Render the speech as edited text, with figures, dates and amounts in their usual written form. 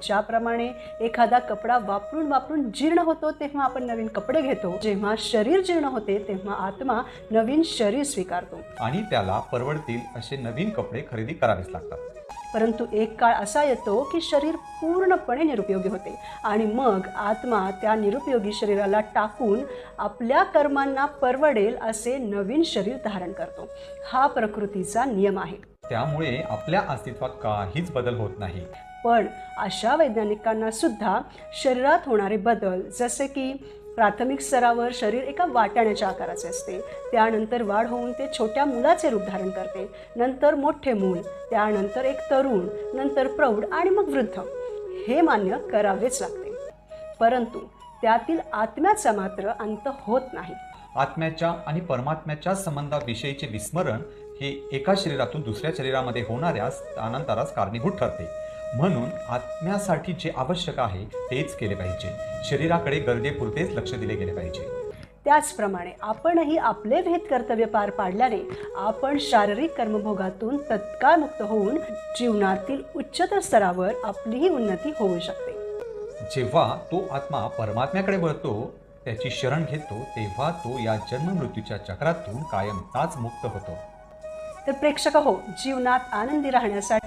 ज्याप्रमाणे एखादा कपडा वापरून वापरून जीर्ण होतो तेव्हा आपण नवीन कपडे घेतो, जेव्हा शरीर जीर्ण होते तेव्हा आत्मा नवीन शरीर स्वीकारतो आणि त्याला परवडतील असे नवीन कपडे खरेदी करावेच लागतात। परंतु एक काळ असा येतो की शरीर पूर्णपणे निरुपयोगी होते आणि मग आत्मा त्या निरुपयोगी शरीराला टाकून आपल्या कर्मांना परवडेल असे नवीन शरीर धारण करतो। हा प्रकृतीचा नियम आहे। त्यामुळे आपल्या अस्तित्वात काहीच बदल होत नाही। पण अशा वैज्ञानिकांना सुद्धा शरीरात होणारे बदल, जसे की प्राथमिक स्तरावर शरीर एका वाटाण्याच्या आकाराचे असते, त्यानंतर वाढ होऊन ते छोट्या मुलाचे रूप धारण करते, नंतर मोठे मूल, त्यानंतर एक तरुण, नंतर प्रौढ आणि मग वृद्ध, हे मान्य करावेच लागते। परंतु त्यातील आत्म्याचा मात्र अंत होत नाही। आत्म्याच्या आणि परमात्म्याच्या संबंधाविषयीचे विस्मरण हे एका शरीरातून दुसऱ्या शरीरामध्ये होणाऱ्या स्थानांतरास कारणीभूत ठरते। म्हणून आत्म्यासाठी जे आवश्यक आहे तेच केले पाहिजे। शरीराकडे गरजेपुरतेच लक्ष दिले गेले पाहिजे। त्याचप्रमाणे आपणही आपले विहित कर्तव्य पार पाडल्याने आपण शारीरिक कर्मभोगातून तत्काळ मुक्त होऊन जीवनातील उच्चतर स्तरावर आपलीही उन्नती होऊ शकते। जेव्हा तो आत्मा परमात्म्याकडे वळतो, त्याची शरण घेतो, तेव्हा तो या जन्म मृत्यूच्या चक्रातून कायमचाच मुक्त होतो। तर प्रेक्षक हो, जीवनात आनंदी राहण्यासाठी